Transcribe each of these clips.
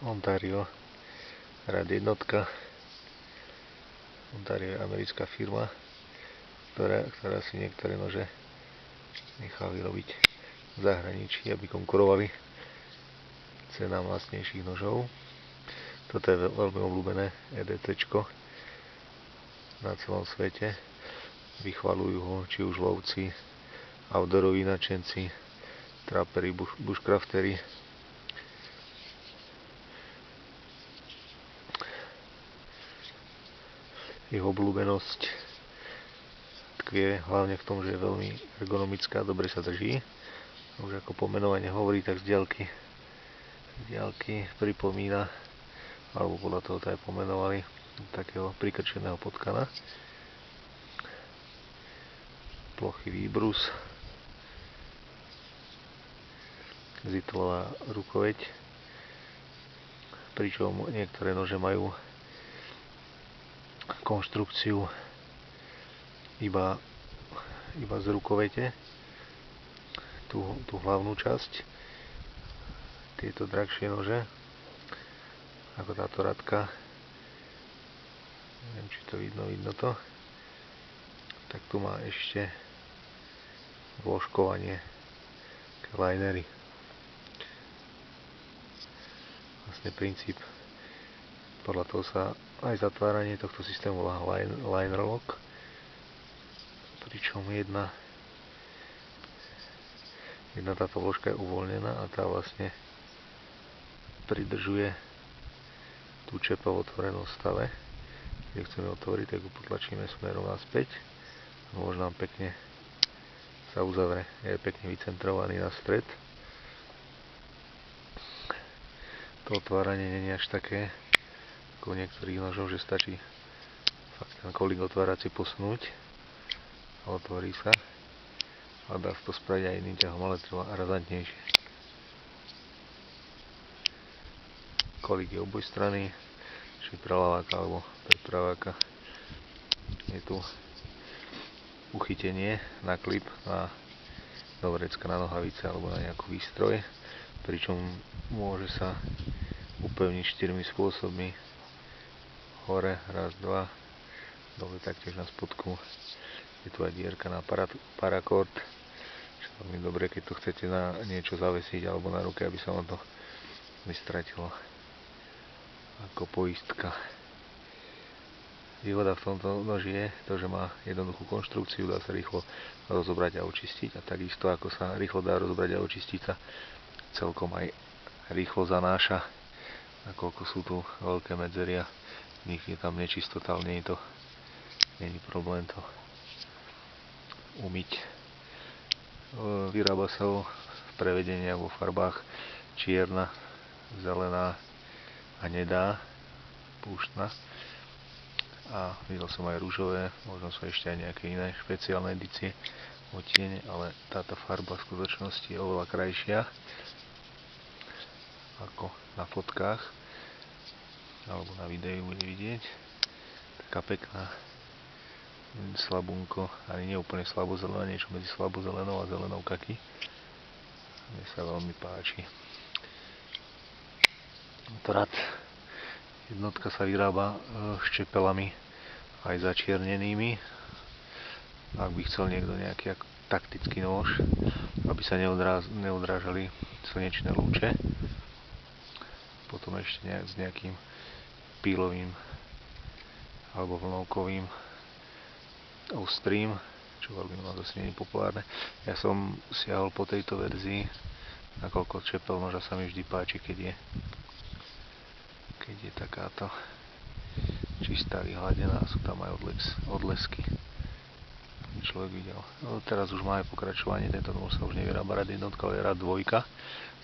Ontario rad jednotka. Ontario je americká firma, ktorá si niektoré nože nechá vyrobiť v zahraničí, aby konkurovali cenám lacnejších nožov. Toto je veľmi obľúbené EDCčko na celom svete. Vychvaľujú ho či už lovci, outdooroví nadšenci, traperi, bushcrafteri. Jeho obľúbenosť tkvie hlavne v tom, že je veľmi ergonomická, dobre sa drží. Už ako pomenovanie hovorí, tak z diaľky pripomína, alebo podľa toho to aj pomenovali, takého prikrčeného potkana. Plochý výbrus, zitlová rukoveď, pričom niektoré nože majú konštrukciu iba z rukovete, tú hlavnú časť. Tieto drahšie nože, ako táto radka, neviem, či to vidno to, tak tu má ešte vložkovanie, linery. Vlastne princíp, podľa toho sa aj zatváranie tohto systému volá liner lock, pričom jedna táto vložka je uvoľnená a tá vlastne pridržuje tú čepa v otvorenom stave. Keď chceme otvoriť, tak ju potlačíme smerom naspäť a nôž nám pekne sa uzavre. Je pekne vycentrovaný na stred. To otváranie nie je až také ako niektorých nožov, že stačí fakt ten kolík otvárací posunúť a otvorí sa. A dá sa to spraviť aj iným ťahom, ale trvá razantnejšie. Kolík je oboj strany, či pre ľaváka alebo pre praváka. Je tu uchytenie na klip do vrecka, na nohavice alebo na nejakú výstroj, pričom môže sa upevniť 4 spôsobmi. Hore, raz, dva, dole taktiež na spodku. Je tu aj dierka na paracord, čo je veľmi dobre, keď to chcete na niečo zavesiť alebo na ruke, aby sa vám to nestratilo ako poistka. Výhoda v tomto noži je to, že má jednoduchú konštrukciu, dá sa rýchlo rozobrať a očistiť, a takisto ako sa rýchlo dá rozobrať a očistiť, sa celkom aj rýchlo zanáša, nakoľko sú tu veľké medzeria, nech je tam nečistota, ale nie je problém to umyť. Vyrába sa v prevedeniach vo farbách čierna, zelená a hnedá, púštna. A videl som aj rúžové, možno sú ešte aj nejaké iné špeciálne edície odtiene, ale táto farba v skutočnosti je oveľa krajšia ako na fotkách alebo na videu bude vidieť. Taká pekná slabunko, ale nie úplne slabozelená, niečo medzi slabozelenou a zelenou kaki. Mne sa veľmi páči. Rad jednotka sa vyrába ščepelami aj začernenými. Ak by chcel niekto nejaký taktický nôž, aby sa neodrážali slnečné lúče. Potom ešte s nejakým pílovým alebo vlnovkovým ostrým, čo veľmi zase nie je populárne. Ja som siahol po tejto verzii, nakoľko čepel noža sa mi vždy páči, keď je takáto čistá, vyhladená a sú tam aj odlesky. Človek videl. No, teraz už má aj pokračovanie, tento nôž sa už nevyrába rad jednotka, ale rad dvojka.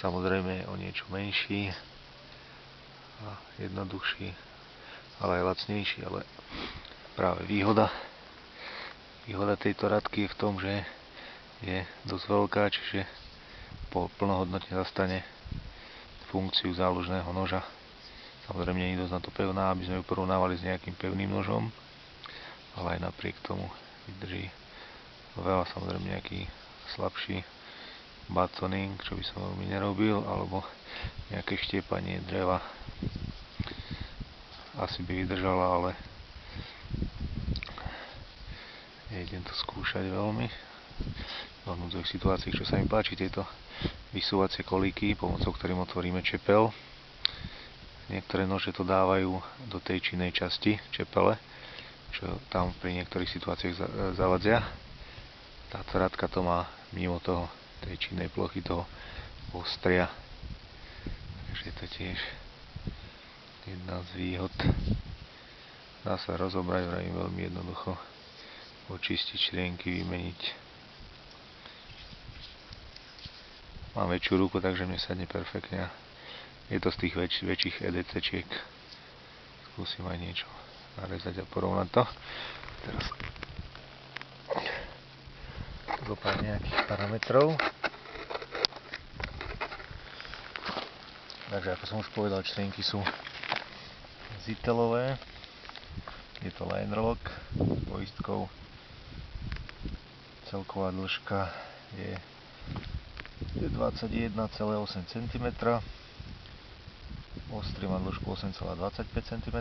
Samozrejme je o niečo menší a jednoduchší, ale aj lacnejší, ale práve výhoda tejto radky je v tom, že je dosť veľká, čiže plnohodnotne zastane funkciu záložného noža. Samozrejme nie je dosť na to pevná, aby sme ju porovnávali s nejakým pevným nožom, ale aj napriek tomu vydrží veľa. Samozrejme nejaký slabší batoning, čo by som veľmi nerobil, alebo nejaké štiepanie dreva. Asi by vydržala, ale nejdem to skúšať veľmi. V núdzových situáciách, čo sa mi páči, tieto vysúvacie kolíky, pomocou ktorým otvoríme čepel. Niektoré nože to dávajú do tej činnej časti čepele, čo tam pri niektorých situáciách zavadzia. Táto radka to má mimo toho, tej činnej plochy toho ostria. Takže je to tiež jedna z výhod. Dá sa rozobrať, vravím, veľmi jednoducho. Očistiť šrienky, vymeniť. Mám väčšiu ruku, takže mne sadne perfektne. Je to z tých väčších EDC-čiek. Skúsim aj niečo narezať a porovnať to. Teraz zopár nejakých parametrov. Takže ako som už povedal, črienky sú zitelové. Je to linerlock s poistkou. Celková dĺžka je 21,8 cm. Ostrie má dĺžku 8,25 cm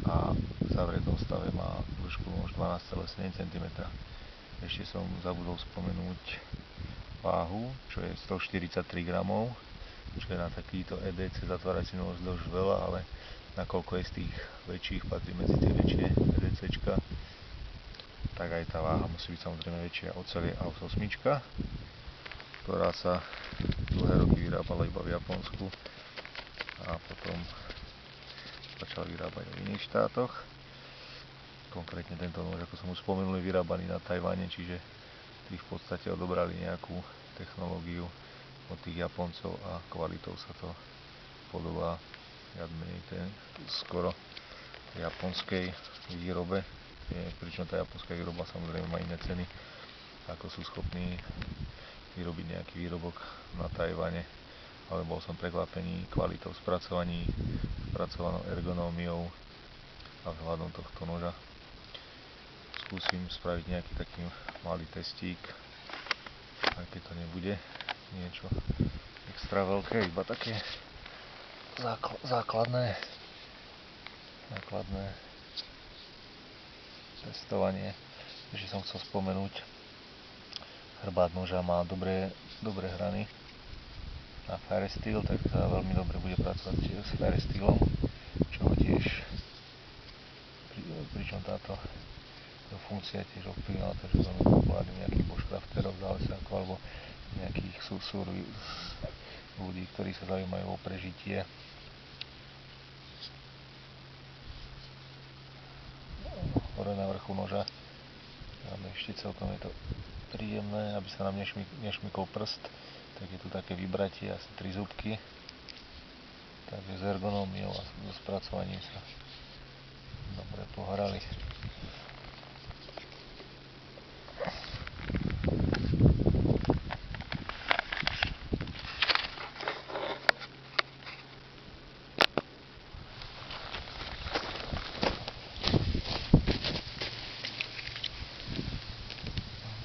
a v zavretom stave má dĺžku už 12,7 cm. Ešte som zabudol spomenúť váhu, čo je 143 gramov, čo je na takýto EDC zatvárací nôž dosť veľa, ale nakoľko je z tých väčších, patrí medzi tie väčšie EDCčka, tak aj tá váha musí byť samozrejme väčšia. Oceľ je AUS 8, ktorá sa dlhé roky vyrábala iba v Japonsku a potom začala vyrábať v iných štátoch. Konkrétne tento nôž, ako som už spomenul, je vyrábaný na Tajvane, čiže tí v podstate odobrali nejakú technológiu od tých Japoncov a kvalitou sa to podobá viac menej skoro japonskej výrobe, pričom tá japonská výroba samozrejme má iné ceny, ako sú schopní vyrobiť nejaký výrobok na Tajvane, ale bol som prekvapený kvalitou spracovaní, spracovanou ergonómiou a vzhľadom tohto noža. Skúsim spraviť nejaký taký malý testík, aj keď to nebude niečo extra veľké, iba také základné testovanie. Ešte som chcel spomenúť, chrbát noža má dobré hrany na Firesteel, tak sa veľmi dobre bude pracovať s Firesteelom, čo ho tiež, pričom táto funkcia tiež ovplyvnila to, že veľmi populárny nejakých bushcrafterov, zálesákov alebo nejakých ľudí, ktorí sa zaujímajú o prežitie. Hore na vrchu noža máme ešte celkom je to príjemné, aby sa nám nešmykol prst, tak je tu také vybratie, asi 3 zúbky, takže s ergonómiou a so spracovaním sa dobre pohrali.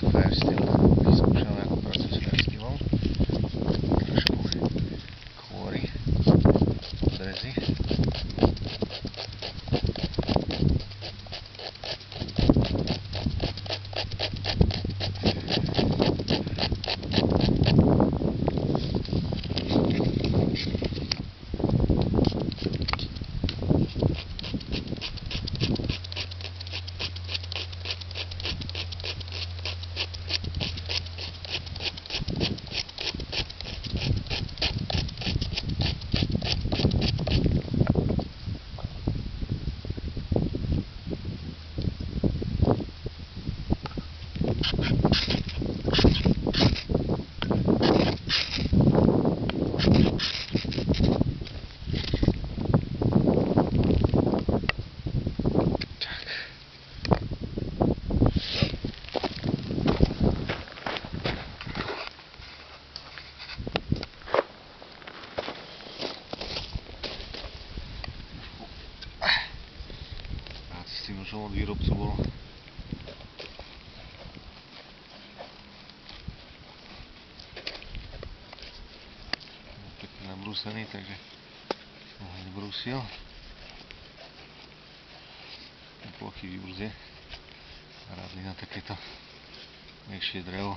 Firesteel, vyskúšame ako pracuje s Firesteelom. Trošku kôry, odrezy. S tým nožom od výrobcu bol vybrúsený, takže som ho nebrúsil. Plochy výbruze. Rádny na takéto väčšie drevo.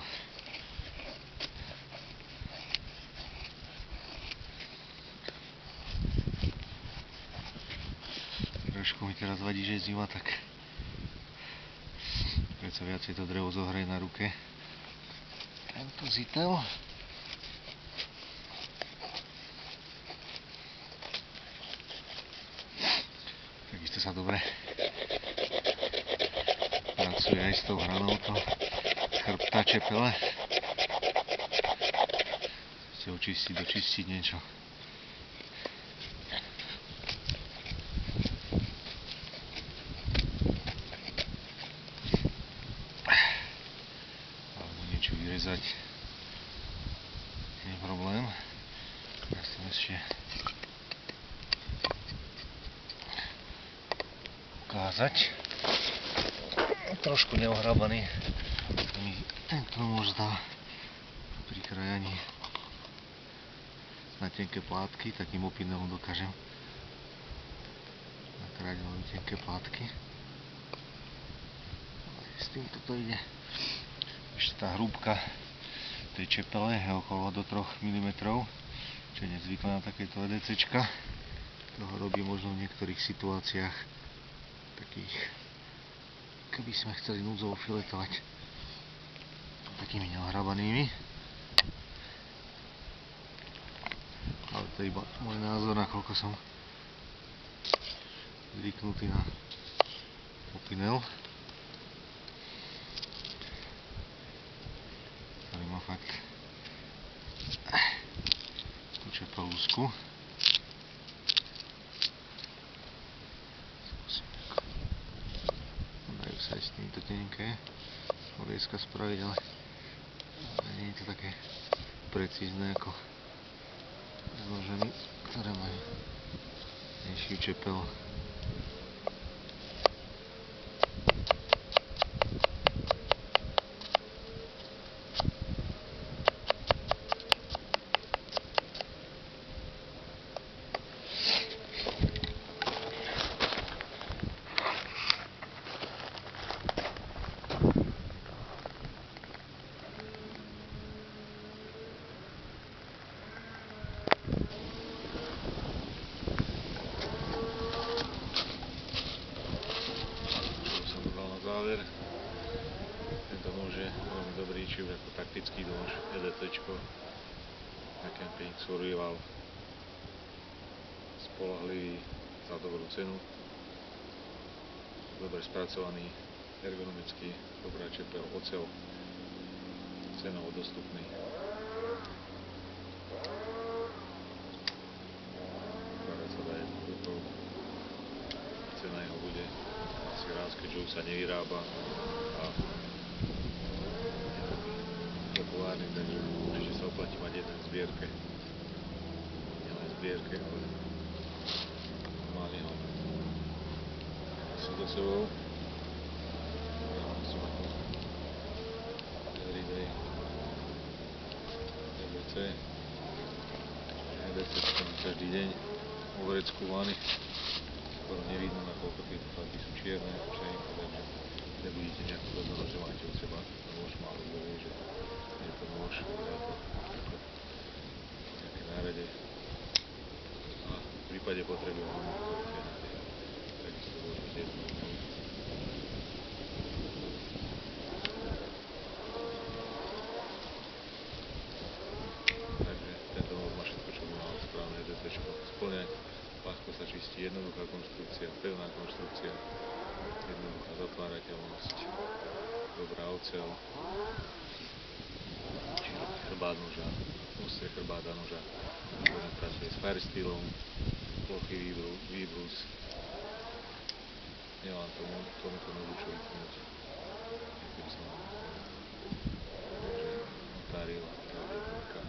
Trošku mi teraz vadí, že je zima, tak predsa viacej to drevo zohreje na ruke. Tento zitel. Takisto sa dobre pracuje aj s tou hranou to z chrbta čepele. Chcete očistiť, dočistiť niečo. Alebo niečo vyrezať. Nie je problém. Ja som ešte ukázať. Trošku neohrabaný. Tento nôž dá pri krajaní na tenké plátky, takým opinelom dokážem nakrájať veľmi tenké plátky. S týmto to ide. Ešte tá hrúbka tej čepele je okolo do 3 mm, čo je nezvyklé na takéto EDCčka. Toho robí možno v niektorých situáciách takých, keby sme chceli núdzovo filetovať takými neohrabanými. Ale to je iba môj názor, nakoľko som zvyknutý na opinel, ktorý má fakt tú čepelúsku. Dajú sa aj s týmto tenké orieska spraviť, ale nie je to také precízne ako zložení, ktoré majú menšiu čepelu. Tento nôž je veľmi dobrý, či už ako taktický nôž, EDCčko na kemping, survival, spoľahlivý, za dobrú cenu, dobre spracovaný, ergonomický, dobrá čepel, oceľ, cenovo dostupný. Ukladať sa dá jednou rukou. Cena jeho bude asi raz, keďže už sa nevyrába a je taký populárny, takže určite sa oplatí mať jeden v zbierke. Nielen v zbierke, ale mali ho asi do sebou. Musím ako everyday EDC, EDCčko na každý deň overeckúvaný. Skoro nevidno, nakoľko tieto fáky sú čierne, všetko, takže nebudete nejakú dozornosť, že máte u seba nôž, málo kto vie, že je to nôž, vyzerá to ako nejaké nárade a v prípade potreby ho otvoríte a nájdete takisto zložiť jednu rukou. Takže tento nôž má všetko, čo by mal správne EDCčko spĺňať. Ľahko sa čistí, jednoduchá konštrukcia, pevná konštrukcia, jednoduchá zapárateľnosť, dobrá oceľ, široký chrbát noža, ústrie chrbáta noža, výborne pracuje s firesteelom, plochý výbrus, nemám tomuto nožu čo vytknúť, keby som vám povedal. Takže Ontario, radiofonka,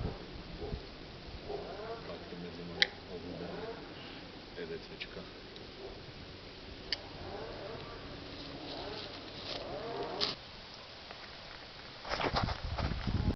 patrí medzi moje obľúbené EDCčka.